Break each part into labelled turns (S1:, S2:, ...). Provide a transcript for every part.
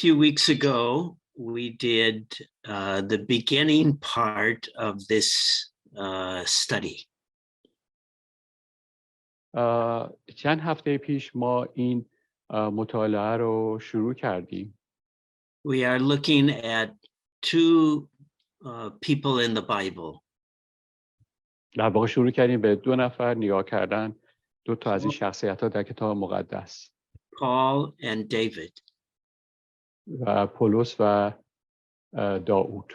S1: few weeks ago, we did the beginning part of this study.
S2: چند هفته پیش ما این مطالعه رو شروع کردیم.
S1: We are looking at two people in the Bible.
S2: در واقع شروع کردیم به دو نفر نگاه کردن، دو تا از این شخصیت‌ها در کتاب مقدس.
S1: Paul and David.
S2: و پولس و داود.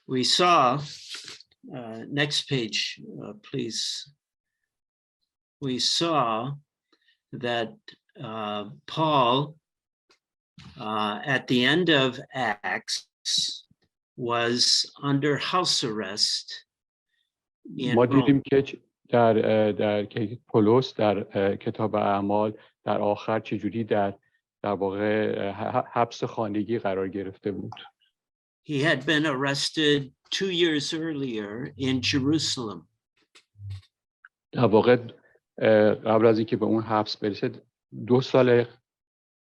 S1: We saw, next page, please. We saw that Paul, at the end of Acts, was under house arrest in
S2: ما دیدیم
S1: Rome.
S2: که در پولس در کتاب اعمال در آخر چجوری در واقع حبس خانگی قرار گرفته بود.
S1: He had been arrested 2 years earlier in Jerusalem.
S2: در واقع قبل از اینکه به اون حبس برسه 2 سال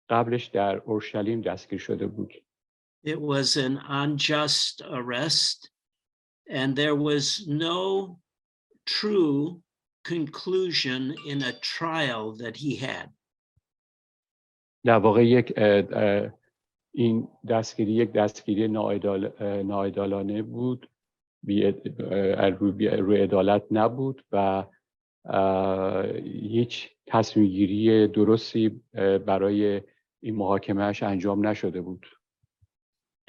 S2: قبلش در اورشلیم دستگیر شده بود.
S1: It was an unjust arrest, and there was no true conclusion in a trial that he had.
S2: در واقع این دستگیری ناعادلانه بود، روی عدالت نبود و هیچ تصمیم گیری درستی برای این محاکمهش انجام نشده بود.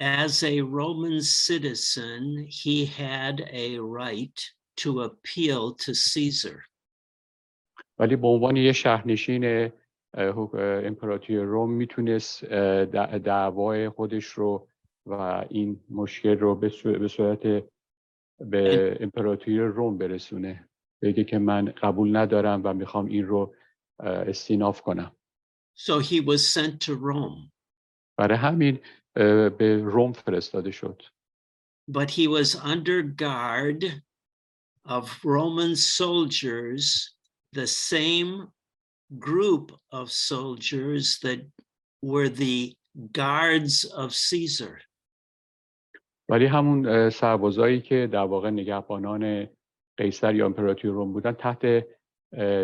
S1: As a Roman citizen, he had a right to appeal to Caesar.
S2: ولی به عنوان یه شهرنشین امپراتوری روم میتونست دعوای خودش رو و این مشکل رو به صورت به امپراتوری روم برسونه، بگه که من قبول ندارم و میخوام این رو استیناف کنم.
S1: So he was sent to Rome.
S2: برای همین به روم فرستاده شد.
S1: But he was under guard of Roman soldiers, the same group of soldiers that were the guards of Caesar.
S2: ولی همون سربازایی که در واقع نگهبانان قیصر یا امپراتوری روم بودن تحت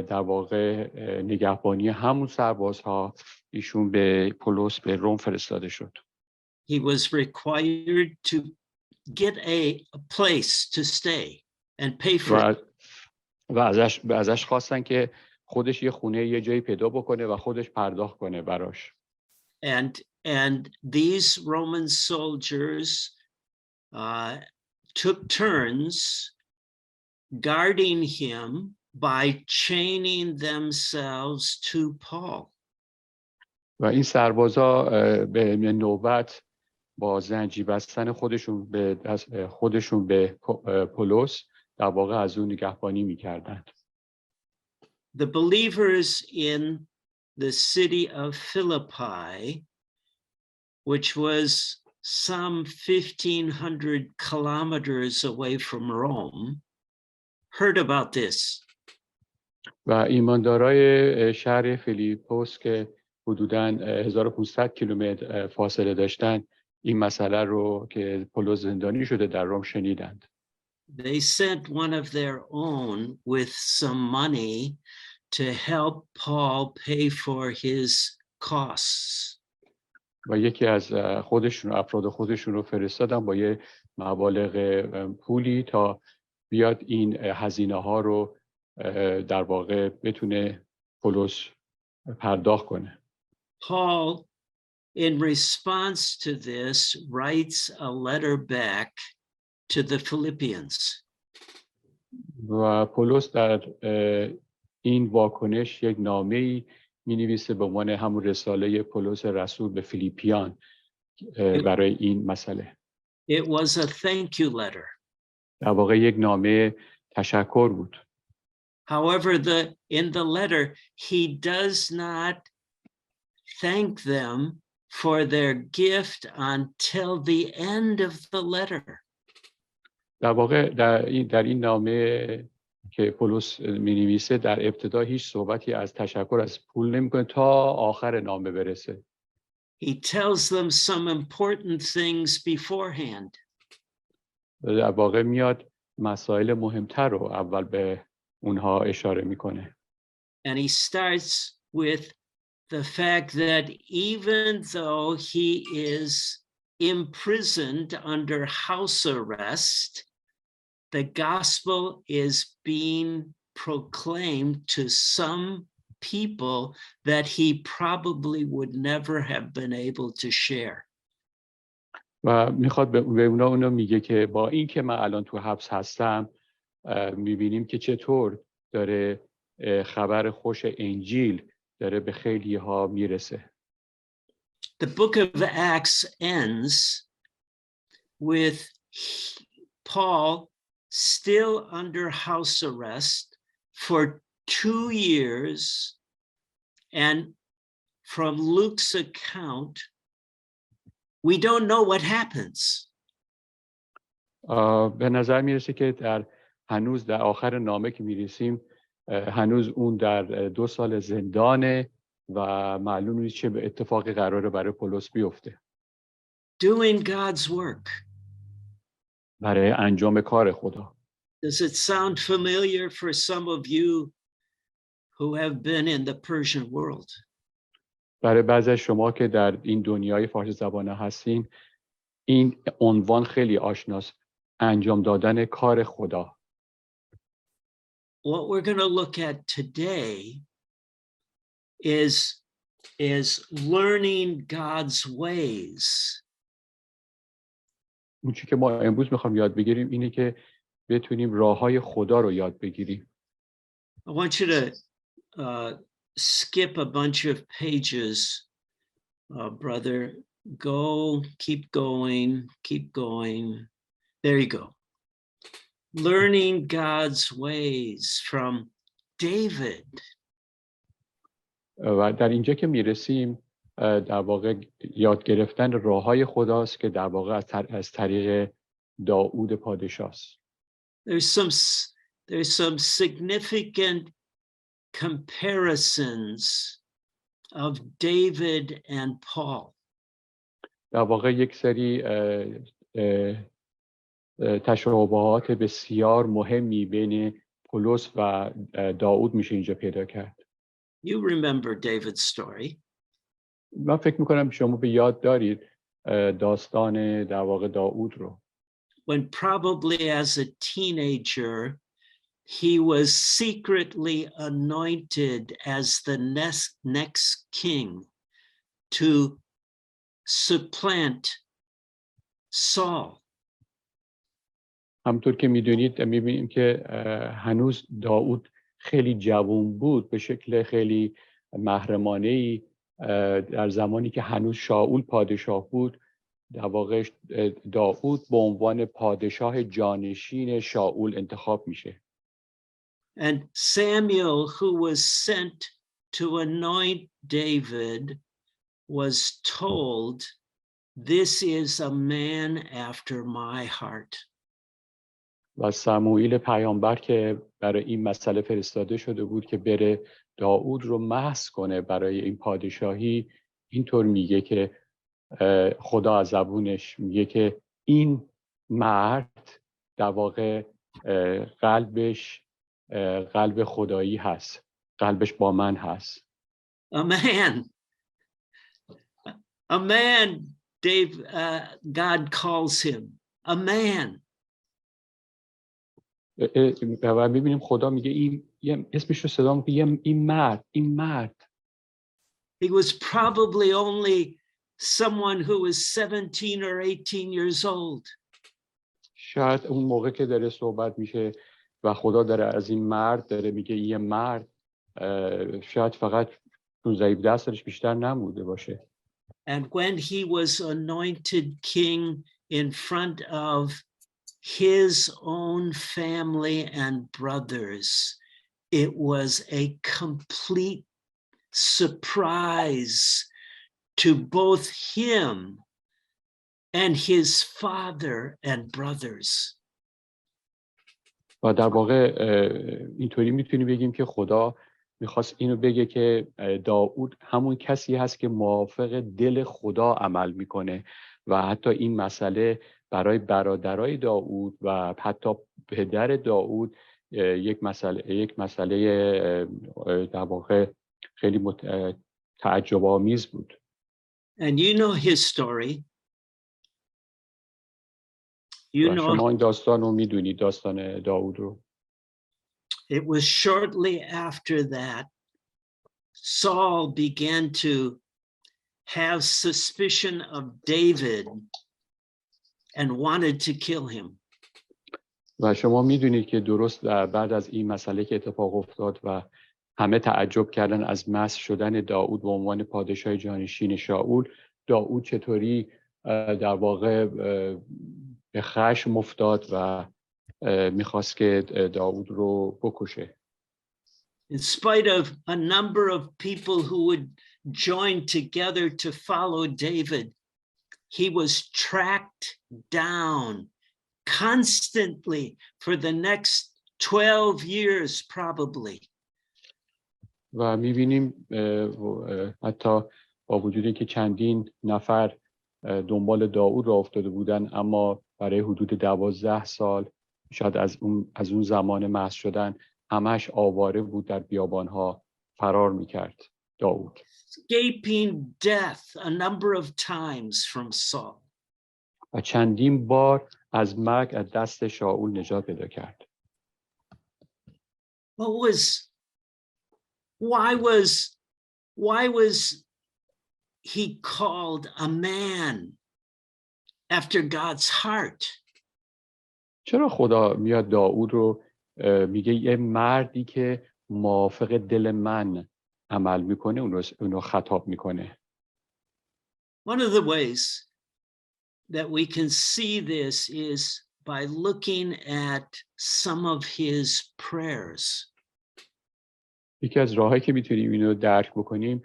S2: در واقع نگهبانی همون سربازها ایشون به پولس به روم فرستاده شد.
S1: He was required to get a place to stay and pay for it.
S2: و ازش خواستن که خودش یه خونه یه جایی پیدا بکنه و خودش پرداخت کنه براش.
S1: And these Roman soldiers took turns guarding him by chaining themselves to Paul.
S2: و این سربازا به نوبت با زنجیر بستن خودشون به پولس در واقع از اون نگهبانی می‌کردند.
S1: The believers in the city of Philippi, which was some 1,500 kilometers away from Rome, heard about this.
S2: و ایماندارای شهر فیلیپوس که حدوداً 1500 کیلومتر فاصله داشتن این مسئله رو که پولس زندانی شده در روم شنیدند.
S1: They sent one of their own with some money to help Paul pay for his costs.
S2: و یکی از افراد خودشون رو فرستادن با یه مبالغ پولی تا بیاد این هزینه ها رو در واقع بتونه پولس پرداخت کنه.
S1: Paul, in response to this, writes a letter back to the Philippians.
S2: و پولس در این واکنش یک نامه‌ای می‌نویسه به عنوان همون رساله پولس رسول به فیلیپیان برای این مسئله.
S1: It was a thank you letter.
S2: در واقع یک نامه تشکر بود.
S1: However, in the letter, he does not thank them for their gift until the end of the letter.
S2: در واقع در این نامه که پولس می‌نویسه در ابتدا هیچ صحبتی از تشکر از پول نمی‌کنه تا آخر نامه برسه.
S1: he tells them some important things beforehand.
S2: در واقع میاد مسائل مهمتر رو اول به اونها اشاره میکنه.
S1: And he starts with the fact that even though he is imprisoned under house arrest, the gospel is being proclaimed to some people that he probably would never have been able to share.
S2: و میخواد به اونو میگه که با این که من الان تو حبس هستم میبینیم که چطور داره خبر خوش انجیل داره به خیلی ها میرسه.
S1: The book of Acts ends with Paul still under house arrest for 2 years, and from Luke's account, we don't know what happens.
S2: به نظر میرسه که هنوز در آخر نامه که میرسیم هنوز اون در 2 سال زندانه و معلوم نیست چه اتفاقی قراره برای پولس بیفته.
S1: Doing God's work.
S2: برای انجام کار خدا.
S1: Does it sound familiar for some of you who have been in the Persian world?
S2: برای بعضی از شما که در این دنیای فارسی زبانه هستین این عنوان خیلی آشناست. انجام دادن کار خدا.
S1: What we're going to look at today is learning God's ways.
S2: اون چیزی که ما امروز میخوام یاد بگیریم اینه که بتونیم راههای خدا رو یاد بگیریم.
S1: I want you to skip a bunch of pages, brother. Go, keep going, keep going. There you go. Learning God's ways from David.
S2: و در اینجا که میرسیم در واقع یاد گرفتن راههای خداست که در واقع از طریق داوود پادشاست.
S1: There's some significant comparisons of David and Paul.
S2: در واقع یک سری تشابهات بسیار مهمی بین پولس و داوود میشه اینجا پیدا کرد.
S1: You remember David's story.
S2: من فکر میکنم شما به یاد دارید داستان در واقع داوود رو.
S1: When probably as a teenager he was secretly anointed as the next king to supplant Saul.
S2: همطور که میبینیم که هنوز داوود خیلی جوان بود به شکل خیلی محرمانه‌ای در زمانی که هنوز شاول پادشاه بود در واقع داوود به عنوان پادشاه جانشین شاول انتخاب میشه.
S1: And Samuel, who was sent to anoint David, was told, "This is a man after my heart."
S2: و سموئیل پیامبر که برای این مسئله فرستاده شده بود که بره داوود رو محض کنه برای این پادشاهی، اینطور میگه که خدا از زبونش میگه که این مرد در واقع قلبش قلب خدایی هست، قلبش با من هست.
S1: A man, Dave, God calls him a man.
S2: و میبینیم خدا میگه این اسمش رو صدا میکنه این مرد.
S1: He was probably only someone who was 17 or 18 years old.
S2: شاید اون موقع که داره صحبت میشه و خدا داره از این مرد داره میگه این مرد شاید فقط 16 سالش بیشتر نموده باشه.
S1: And when he was anointed king in front of his own family and brothers, it was a complete surprise to both him and his father and brothers.
S2: و در واقع اینطوری میتونیم بگیم که خدا میخواست اینو بگه که داود همون کسی هست که موافق دل خدا عمل میکنه و حتی این مسئله برای برادرای داود و حتی پدر داود یک مسئله در واقع خیلی تعجب آمیز بود.
S1: And you know his story. You know,
S2: شما این داستان رو میدونید، داستان داود رو.
S1: it was shortly after that Saul began to have suspicion of David and wanted to kill him.
S2: و شما میدونید که درست بعد از این مسئله که اتفاق افتاد و همه تعجب کردن از مسح شدن داود به عنوان پادشاه جانشین شاول، داود چطوری در واقع به خشم افتاد و میخواست که داود رو بکشه.
S1: In spite of a number of people who would join together to follow David, he was tracked down constantly for the next 12 years probably.
S2: و میبینیم حتی با وجودی که چندین نفر دنبال داود را افتاده بودن، اما برای حدود 12 سال شاید از اون زمان مسح شدن همش آواره بود، در بیابانها فرار میکرد داود.
S1: Escaping death a number of times from Saul.
S2: و چندین بار از مرگ از دست شاول نجات پیدا کرد.
S1: Why was he called a man after God's heart?
S2: چرا خدا میاد داود رو میگه یه مردی که موافق دل من عمل میکنه اونو خطاب میکنه؟
S1: One of the ways that we can see this is by looking at some of his prayers.
S2: یکی از راهایی که میتونیم اینو درک بکنیم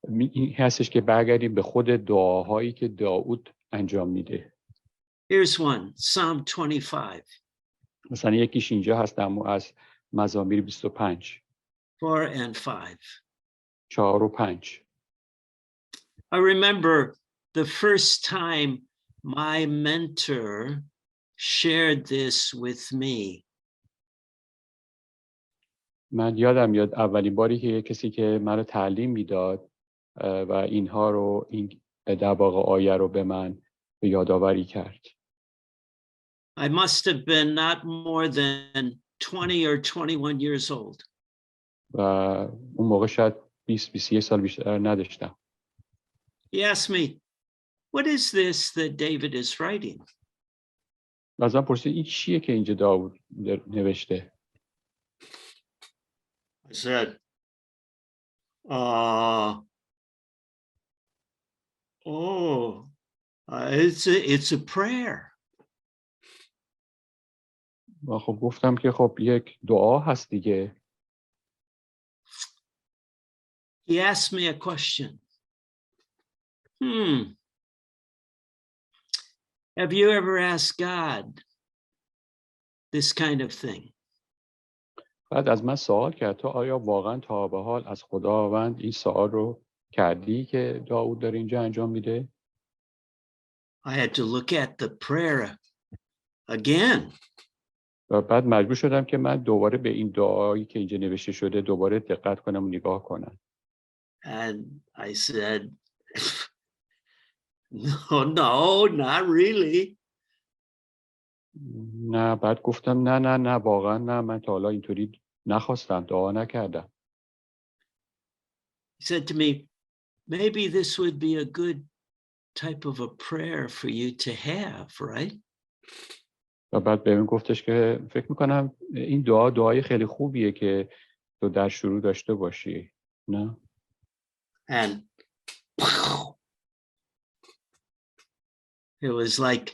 S2: این هستش که برگردیم به خود دعاهایی که داود انجام میده.
S1: Here's one, Psalm 25.
S2: مثلا یکیش اینجا هست از مزامیر 25.
S1: 4 and 5.
S2: 4 و 5.
S1: I remember the first time my mentor shared this with me.
S2: من یادم میاد اولین باری که کسی که منو تعلیم میداد و اینها رو این در واقع آیه رو به من یادآوری کرد.
S1: I must have been not more than 20 or 21 years old.
S2: و اون موقع شاید 20-21 سال بیشتر نداشتم.
S1: He asked me, what is this that David is writing?
S2: از من پرسید این چیه که اینجا داود نوشته؟
S1: I said, it's a prayer.
S2: و خب گفتم که خب یک دعا هست دیگه.
S1: He asked me a question. Have you ever asked God this kind of thing?
S2: بعد از من سوال کرد تو آیا واقعا تا به حال از خداوند این سوال رو کردی که داود داره اینجا انجام میده؟
S1: I had to look at the prayer again.
S2: و بعد مجبور شدم که من دوباره به این دعایی که اینجا نوشته شده دوباره دقت کنم و نگاه کنم.
S1: And I said, no, not really.
S2: نه، بعد گفتم نه واقعا نه، من تا حالا اینطوری نخواستم، دعا نکردم.
S1: He said to me, maybe this would be a good type of a prayer for you to have, right?
S2: و بعد به من گفتش که فکر میکنم این دعای خیلی خوبیه که تو در شروع داشته باشی، نه؟
S1: And it was like,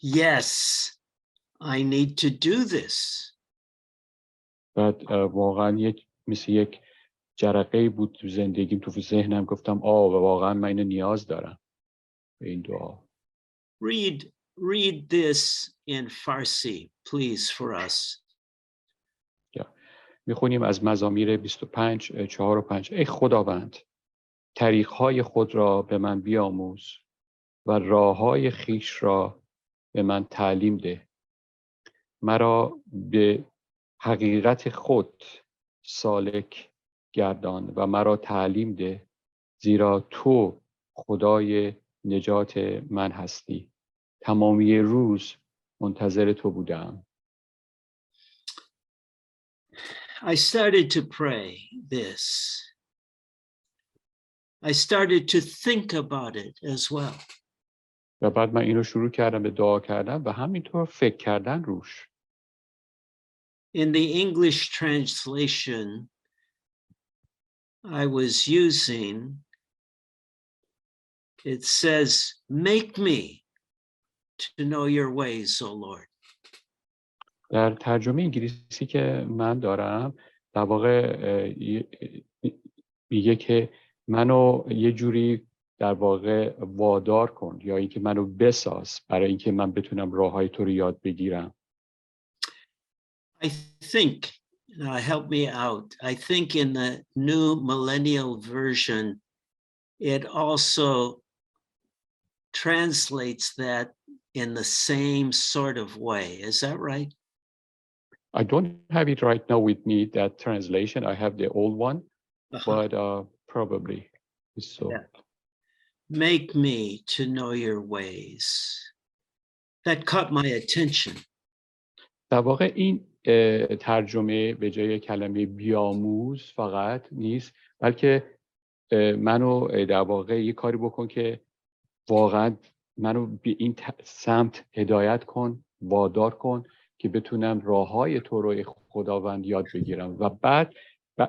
S1: yes, I need to do this.
S2: بعد واقعا مثل یک جرقه بود تو زندگیم، تو ذهنم، گفتم واقعا من اینو نیاز دارم به این دعا.
S1: Read this in Farsi, please, for us.
S2: میخونیم از مزامیر 25 4 و 5. ای خداوند طریق‌های خود را به من بیاموز و راه‌های خویش را به من تعلیم ده. مرا به حقیقت خود سالک گردان و مرا تعلیم ده، زیرا تو خدای نجات من هستی. تمامی روز منتظر تو بودم.
S1: I started to pray this. I started to think about it as well.
S2: و بعد من اینو شروع کردم به دعا کردن و همینطور فکر کردن روش.
S1: In the English translation I was using, it says, make me to know your ways, O Lord.
S2: در ترجمه انگلیسی که من دارم در واقع میگه که منو یه جوری در واقع وادار کن یا اینکه منو بساز برای اینکه من بتونم راههای تو رو یاد بگیرم.
S1: I think, help me out, I think in the New Millennial Version, it also translates that in the same sort of way. Is that right?
S2: I don't have it right now with me, that translation. I have the old one, but probably it's so.
S1: Yeah. Make me to know your ways. That caught my attention.
S2: در واقع این ترجمه به جای کلمه بیاموز فقط نیست، بلکه منو در واقع یه کاری بکن که واقعا منو به این سمت هدایت کن، وادار کن که بتونم راههای تو رو خداوند یاد بگیرم. و بعد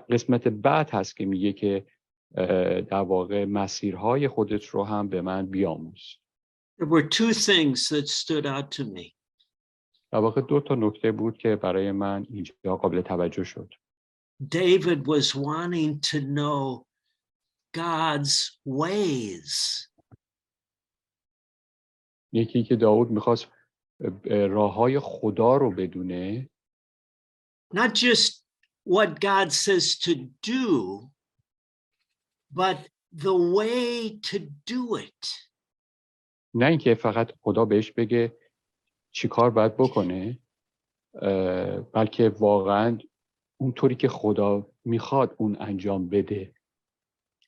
S2: قسمت بعد هست که میگه که در واقع مسیرهای خودت رو هم به من بیاموز.
S1: There were two things that stood out to me.
S2: در واقع 2 تا نکته بود که برای من اینجا قابل توجه شد.
S1: David was wanting to know God's ways.
S2: یکی که داود میخواست راههای خدا رو بدونه.
S1: Not just what God says to do, but the way to do it.
S2: نه اینکه فقط خدا بهش بگه چی کار باید بکنه، بلکه واقعا اونطوری که خدا میخواد اون انجام بده.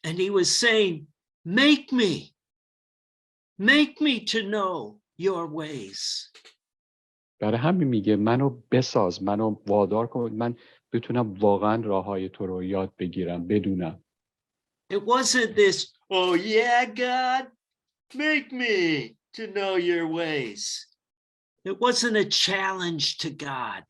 S1: And he was saying, make me to know your ways.
S2: برای همین میگه منو بساز، منو وادار کن من بتونم واقعا راههای تو رو یاد بگیرم، بدونم.
S1: It wasn't this, oh yeah, God, make me to know your ways. It wasn't a challenge to God.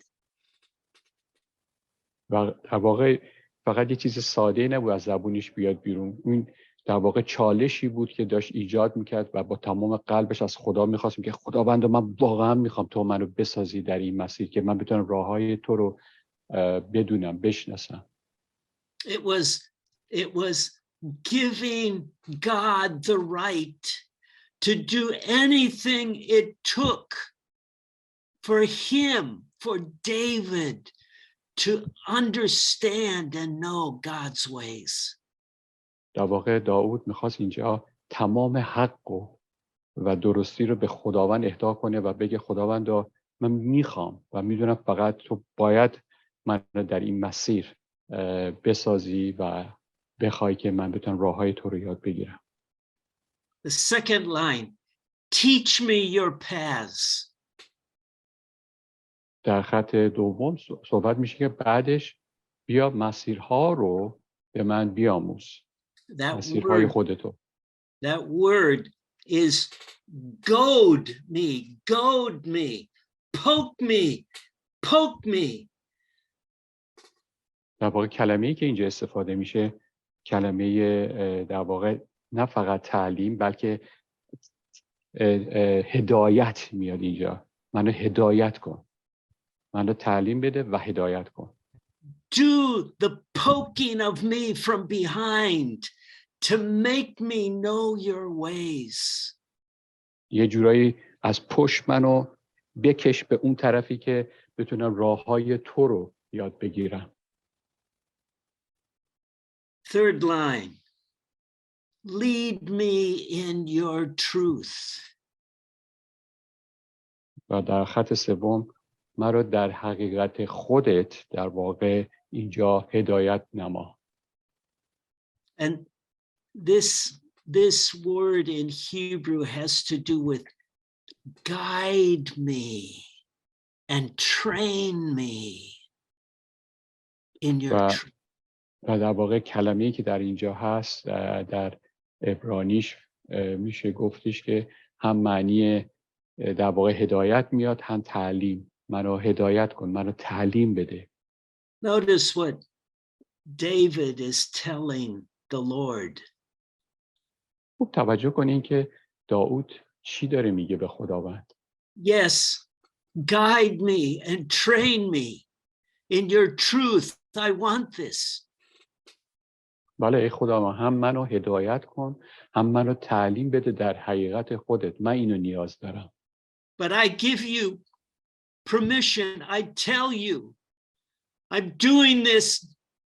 S2: و در واقع فقط یه چیز ساده نبود از زبونش بیاد بیرون، این در واقع چالشی بود که داشت ایجاد میکرد و با تمام قلبش از خدا میخواست که خداوند من واقعا میخوام تو منو بسازی در این مسیر که من بتونم راههای تو رو بدونم، بشناسم.
S1: It was giving God the right to do anything it took for him, for David, to understand and know God's ways.
S2: در واقع داود میخواست اینجا تمام حق و درستی رو به خداوند اهدا کنه و بگه خداوند من میخوام و میدونم فقط تو باید من در این مسیر بسازی و بخوای که من بتونم راههای تو رو یاد بگیرم.
S1: The second line, teach me your paths.
S2: در خط دوم صحبت میشه که بعدش بیا مسیرها رو به من بیاموز. مسیرهای خودتو.
S1: That word is goad me, poke me.
S2: در واقع کلمه‌ای که اینجا استفاده میشه کلمه در واقع نه فقط تعلیم بلکه هدایت میاد اینجا. منو هدایت کن، منو تعلیم بده و هدایت کن.
S1: Do the poking of me from behind to make me know your ways.
S2: یه جورایی از پشت منو بکش به اون طرفی که بتونم راههای تو رو یاد بگیرم.
S1: Third line. Lead me in your truth.
S2: و در خط سوم مرا در حقیقت خودت در واقع اینجا هدایت نما.
S1: And this word in Hebrew has to do with guide me and train me in your truth.
S2: و در واقع کلمه‌ای که در اینجا هست در عبرانیش میشه گفتش که هم معنی در واقع هدایت میاد هم تعلیم. منو هدایت کن، منو تعلیم بده.
S1: Notice what David is telling the Lord.
S2: خوب توجه کنین که داود چی داره میگه به خداوند.
S1: Yes, guide me and train me in your truth. I want this.
S2: بله ای خدا هم منو هدایت کن، هم منو تعلیم بده در حقیقت خودت. من اینو نیاز دارم.
S1: But I give you permission. I tell you, I'm doing this.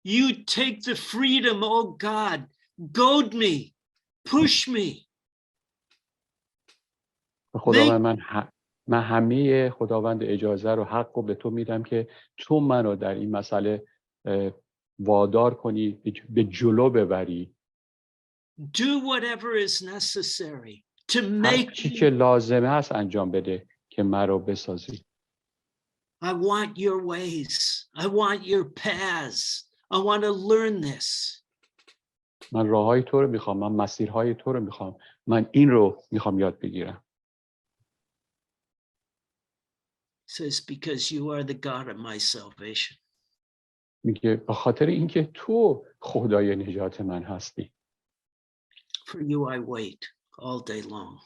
S1: You take the freedom, oh God. Goad me. Push me.
S2: خداوند من همه خداوند اجازه رو حق رو به تو میدم که تو منو در این مسئله وادار کنی، به جلو ببری.
S1: Do whatever is necessary to
S2: هر
S1: make
S2: چی که لازمه هست انجام بده که مرا بسازی.
S1: I want your ways. I want your paths. I want to learn this.
S2: من راههای تو رو میخوام، من مسیرهای تو رو میخوام، من این رو میخوام یاد بگیرم.
S1: Says because you are the God of my salvation.
S2: میگه به خاطر اینکه تو خدای نجات من هستی.
S1: For you I wait all day long.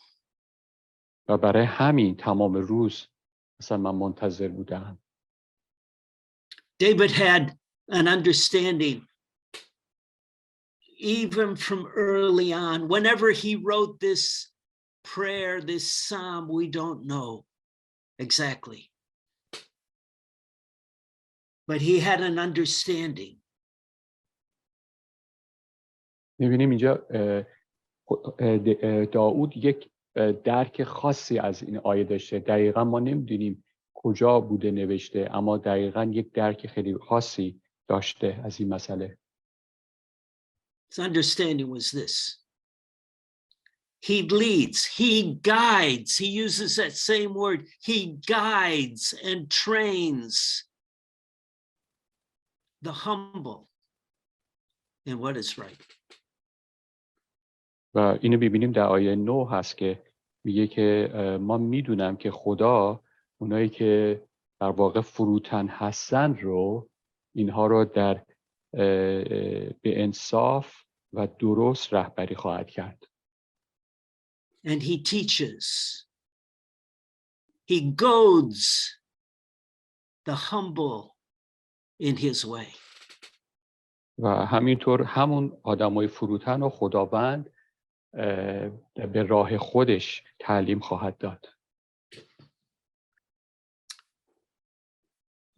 S2: و برای همین تمام روز مثلا من منتظر بودم.
S1: David had an understanding even from early on. Whenever he wrote this prayer, this psalm, we don't know exactly. But he had an understanding.
S2: می‌بینیم اینجا داود یک درک خاصی از این آیه داشته. دقیقا ما نمیدونیم کجا بوده نوشته، اما دقیقا یک درک خیلی خاصی داشته از این مسئله.
S1: His understanding was this. He leads, he guides, he uses that same word, he guides and trains the humble in what is right.
S2: و اینو ببینیم در آیه 9 هست که میگه که ما میدونم که خدا اونایی که در واقع فروتن هستن رو اینها رو در به انصاف و درست رهبری خواهد کرد.
S1: And he teaches, he goads the humble in his way.
S2: و همینطور همون آدمای فروتن و خداوند به راه خودش تعلیم خواهد داد.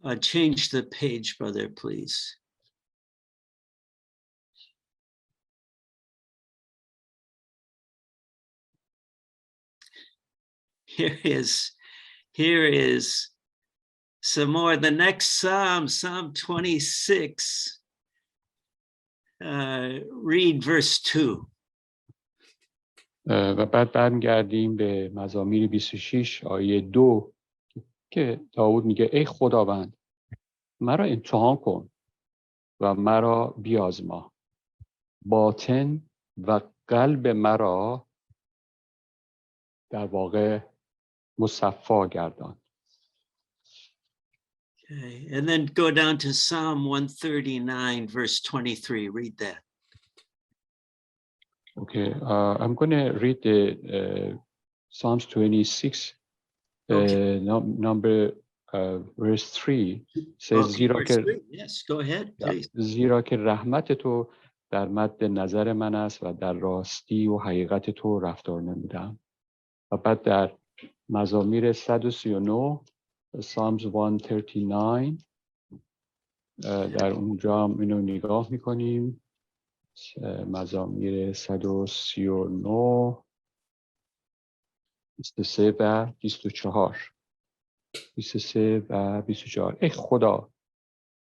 S1: Change the page, brother, please. Here is some more. The next Psalm, Psalm 26, read verse 2.
S2: و بعد برمیگردیم به مزامیر 26 آیه 2 که داود میگه ای خداوند مرا امتحان کن و مرا بیازما، باطن و قلب مرا در واقع مصفا گردان.
S1: Okay, and then go down to Psalm 139, verse 23. Read that.
S2: Okay, I'm going to read the Psalms 26,
S1: Okay.
S2: number verse 3. Says,
S1: Okay, verse 3. Yes, go ahead, please.
S2: زیرا که رحمت تو در مد نظر من است و در راستی و حقیقت تو رفتار نمودم. و بعد در مزامیر 139 Psalms 139 در اونجا هم اینو نگاه میکنیم. مزامیر 139 23 و 24 23 و 24. ای خدا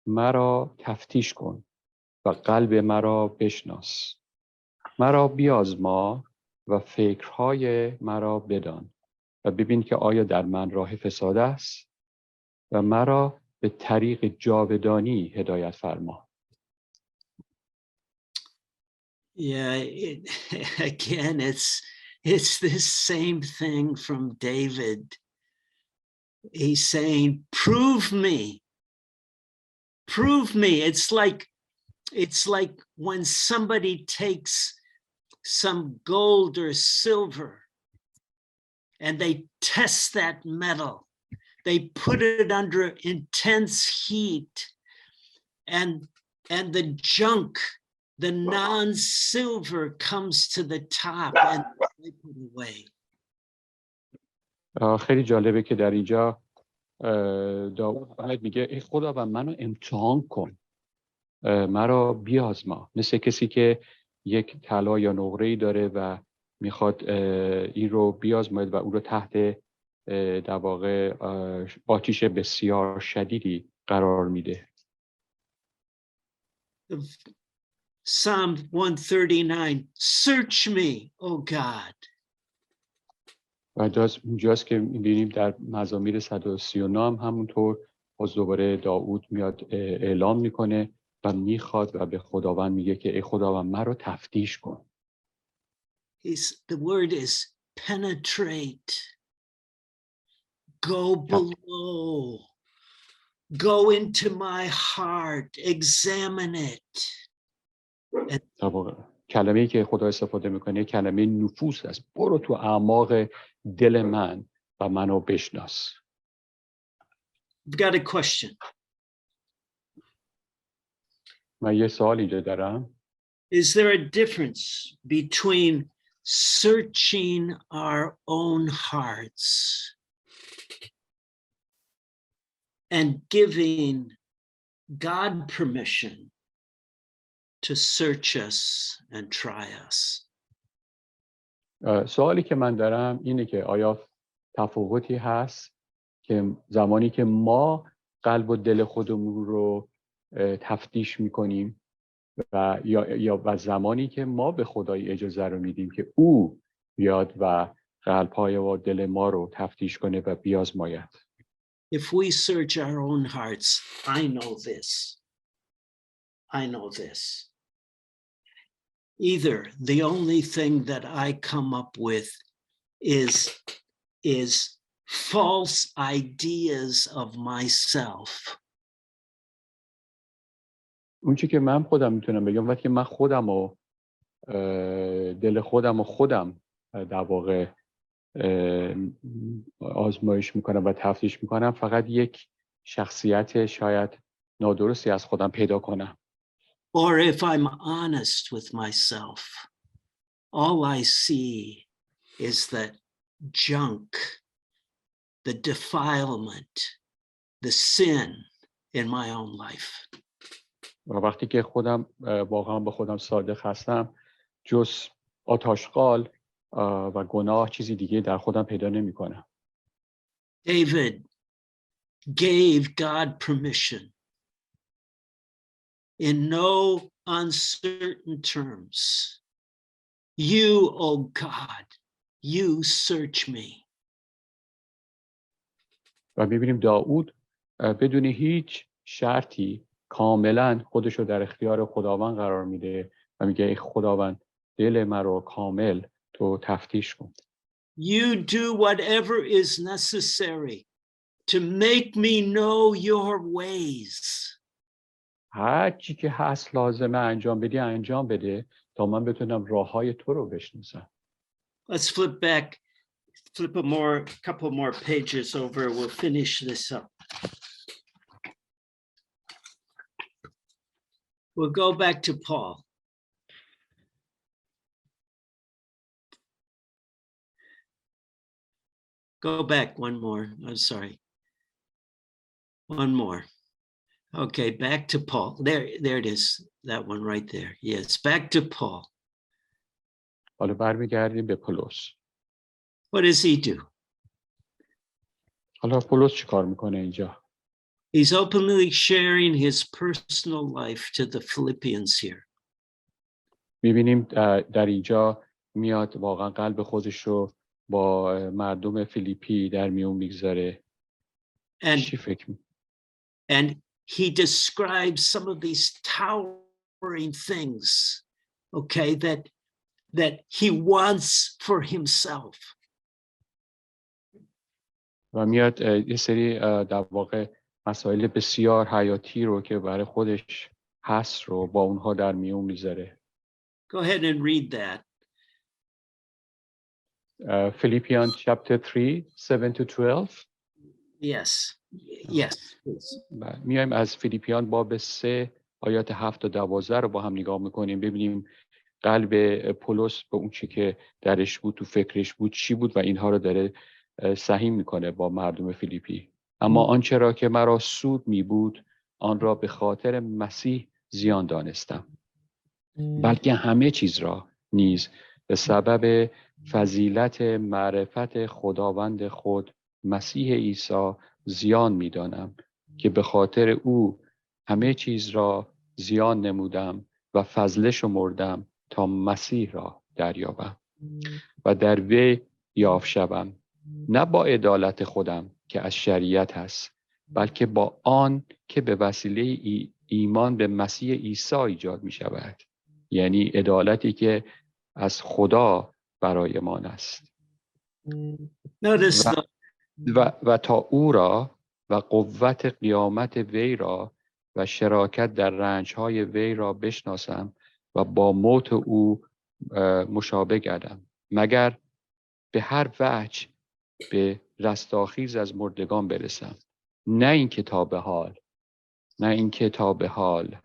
S2: مرا تفتیش کن و قلب مرا بشناس، مرا بیازما و فکرهای مرا بدان و ببین که آیا در من راه فساد است و مرا به طریق جاودانی هدایت فرما.
S1: Yeah, again, it's this same thing from David. He's saying, prove me. It's like when somebody takes some gold or silver and they test that metal. They put it under intense heat, and the junk, the non-silver, comes to the top and they put it away.
S2: خیلی جالبه که در اینجا داوود میگه ای خداوند منو امتحان کن، مرا بیازما، مثل کسی که یک طلا یا نقره‌ای داره و میخواد این رو بیازماید و اون رو تحت در واقع آتش بسیار شدیدی قرار میده.
S1: Psalm 139, search me, O God.
S2: و اونجاست که می‌بینیم در مزامیر 139 هم همونطور باز دوباره داوود میاد اعلام میکنه و میخواد و به خداوند میگه که ای خداوند مرا تفتیش کن.
S1: The word is penetrate. Go below. Go into my heart. Examine it.
S2: کلمه‌ای که خدا استفاده میکنه کلمه نفوس است. برو تو اعماق دل من و منو بشناس.
S1: I've got a question.
S2: من یه سوال اینجا دارم.
S1: Is there a difference between searching our own hearts and giving God permission to search us and try us?
S2: سوالی که من دارم اینه که آیا تفاوتی هست که زمانی که ما قلب و دل خودمون رو تفتیش میکنیم و زمانی که ما به خدای اجازه رو میدیم که او بیاد و قلب‌های و دل ما رو تفتیش کنه و بیازماید.
S1: If we search our own hearts, I know this. Either the only thing that I come up with is false ideas of myself.
S2: اون چی که من خودم میتونم بگم وقتی که من خودم و دل خودم در واقع آزمایش میکنم و تفتیش میکنم، فقط یک شخصیت شاید نادرستی از خودم پیدا کنم.
S1: Or if I'm honest with myself, all I see is the junk, the defilement, the sin in my own life.
S2: و وقتی که خودم واقعا به خودم صادق هستم، جز آتشغال و گناه چیزی دیگه در خودم پیدا نمی کنم.
S1: David gave God permission in no uncertain terms. You, O God, you search me.
S2: و می‌بینیم داوود بدون هیچ شرطی کاملا خودش رو در اختیار خداوند قرار میده و میگه ای خداوند دل من رو کامل تو تفتیش کن.
S1: You do whatever is necessary to make me know your ways.
S2: هر چی که هست لازمه انجام بدی انجام بده تا من بتونم راههای تو رو بشناسم.
S1: Let's flip a couple more pages over. We'll finish this up. We'll go back to Paul. Go back one more. I'm sorry. One more. Okay, back to Paul. There it is. That one right there. Yes, back to Paul.
S2: حالا برمیگردیم به پولس.
S1: What does he do?
S2: حالا پولس چی کار میکنه اینجا؟
S1: He's openly sharing his personal life to the Philippians here.
S2: میبینیم در اینجا میاد واقعا قلب خودش رو با مردم فیلیپی در میون میگذاره. چی فکر میکنه؟
S1: And he describes some of these towering things, okay, that he wants for himself.
S2: و میاد یه سری در واقع مسائل بسیار حیاتی رو که برای خودش هست رو با اونها در میون میذاره.
S1: Go ahead and read that.
S2: Philippians chapter 3, 7 to 12.
S1: Yes. Yes.
S2: میایم از فیلیپیان باب 3 آیات 7 تا 12 رو با هم نگاه میکنیم، ببینیم قلب پولس به اون چی که درش بود، تو فکرش بود، چی بود و اینها رو داره سهیم میکنه با مردم فیلیپی. اما آنچه را که مرا سود می بود آن را به خاطر مسیح زیان دانستم، بلکه همه چیز را نیز به سبب فضیلت معرفت خداوند خود مسیح عیسی زیان می دانم که به خاطر او همه چیز را زیان نمودم و فضله شمردم تا مسیح را دریابم و در وی یافت شوم، نه با عدالت خودم که از شریعت هست، بلکه با آن که به وسیله ایمان به مسیح عیسی ایجاد می شود، یعنی عدالتی که از خدا برای ما است. و تا او را و قوت قیامت وی را و شراکت در رنجهای وی را بشناسم و با موت او مشابه گردم، مگر به هر وجه به رستاخیز از مردگان برسم، نه این که تا به حال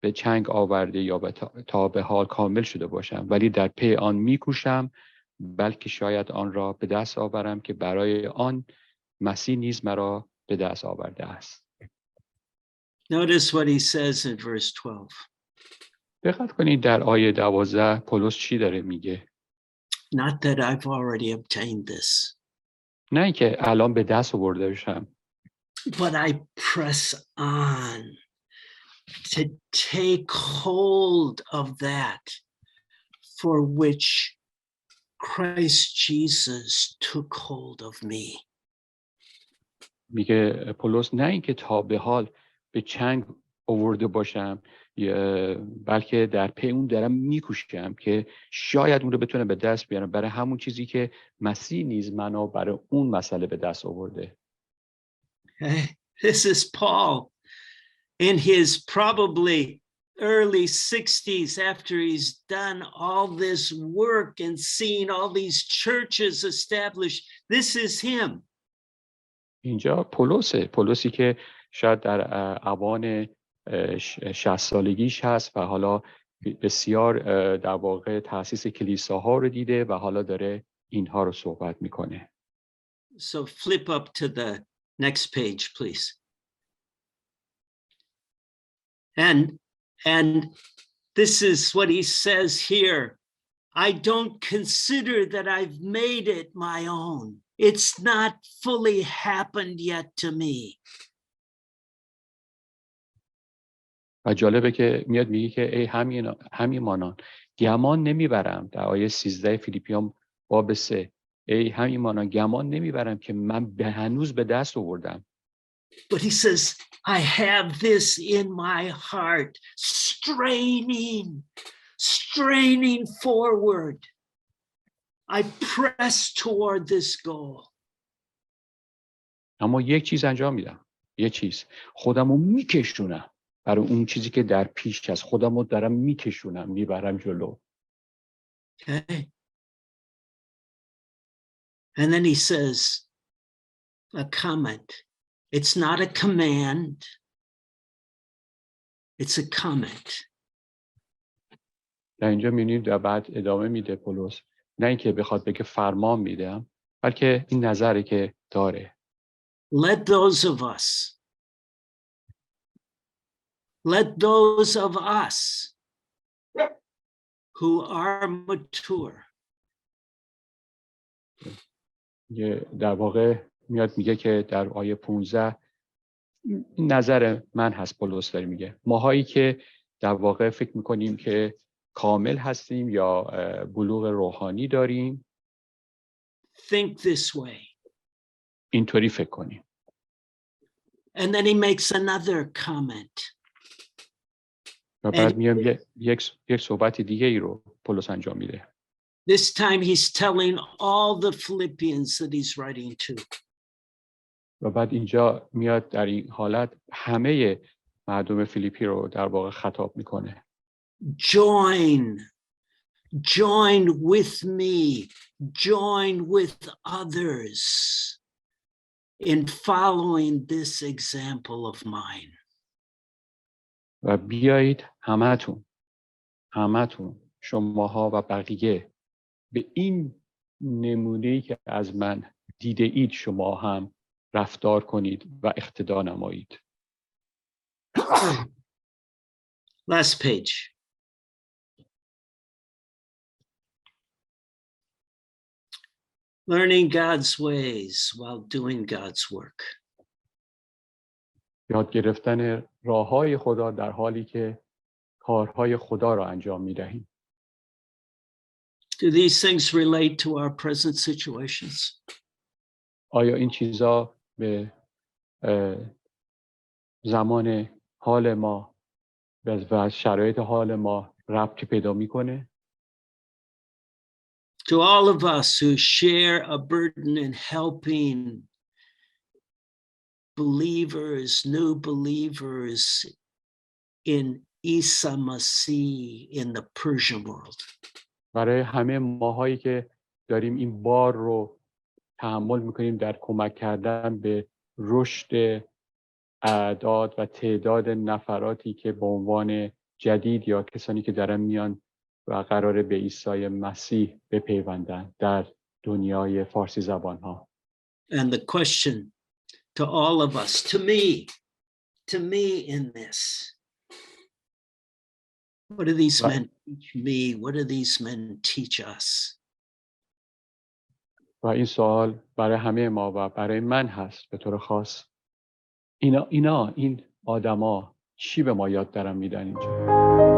S2: به چنگ آورده یا تا به حال کامل شده باشم، ولی در پی آن میکوشم، بلکه شاید آن را به دست آورم که برای آن مسیح نیز مرا به دست آورده است.
S1: Notice what he says in verse 12.
S2: دقت کنید در آیه 12 پولس چی داره میگه؟
S1: Not that I've already obtained this.
S2: نه اینکه الان به دست آورده باشم.
S1: But I press on to take hold of that for which Christ Jesus took hold of me.
S2: میگه پولس نه اینکه تا به حال به چنگ آورده باشم، بلکه در پی اون دارم میکوشم که شاید اون رو بتونم به دست بیارم، برای همون چیزی که مسیح نیز منو برای اون مسئله به دست آورده.
S1: This is Paul in his probably early 60s after he's done all this work and seen all these churches established. This is him.
S2: اینجا پولسی که شاید در اوان 60 سالگیش هست و حالا بسیار در واقع تأسیس کلیساها رو دیده و حالا داره اینها رو صحبت میکنه.
S1: So flip up to the next page, please. And this is what he says here. I don't consider that I've made it my own. It's not fully happened yet to me.
S2: و جالبه که میاد میگه که ای همیمانان گمان نمیبرم، در آیه 13 فیلیپیان باب 3، ای همیمانان گمان نمیبرم که من هنوز به دست آوردم.
S1: But he says, I have this in my heart, straining forward. I press toward this goal.
S2: اما یک چیز انجام میدم، خودم رو میکشونم برای اون چیزی که در پیش هست، خودم رو دارم میکشونم، میبرم جلو.
S1: Okay. And then he says, a comment. It's not a command. It's a comment.
S2: در اینجا می‌بینید در بعد ادامه میده پولس، نه اینکه بخواد بگه فرمان میدم، بلکه این نظری که داره.
S1: Let those of us Let those of us who are mature.
S2: در واقع میاد میگه که در آیه 15 نظر من هست، پولس داره میگه ماهایی که در واقع فکر میکنیم که کامل هستیم یا بلوغ روحانی داریم،
S1: think this way.
S2: اینطوری فکر کنیم.
S1: And then he makes another comment.
S2: و بعد میام یک صحبت دیگه ای رو پولس انجام میده.
S1: This time he's telling all the Philippians that he's writing to.
S2: و بعد اینجا میاد در این حالت همه مردم فیلیپی رو در واقع خطاب میکنه.
S1: Join with me, join with others in following this example of mine.
S2: و بیایید همتون شماها و بقیه به این نمونه‌ای که از من دیده اید شما هم رفتار کنید و اقتدا نمایید.
S1: Last page. Learning God's ways while doing God's work.
S2: یاد گرفتن راه‌های خدا در حالی که کارهای خدا را انجام می‌دهیم.
S1: Do these things relate to our present situations?
S2: آیا این چیزا به زمان حال ما و شرایط حال ما ربط پیدا می‌کنه؟
S1: To all of us who share a burden in helping believers, new believers in Isa Masih in the Persian world.
S2: برای همه ماهایی که داریم این بار رو تحمل میکنیم در کمک کردن به رشد اعداد و تعداد نفراتی که به عنوان جدید یا کسانی که دارن میان و قراره به عیسی مسیح بپیوندن در دنیای فارسی زبان ها.
S1: And the question to all of us, to me in this, what do these men teach me? What do these men teach us?
S2: و این سوال برای همه ما و برای من هست به طور خاص. این آدما چی به ما یاد دارن میدن اینجا؟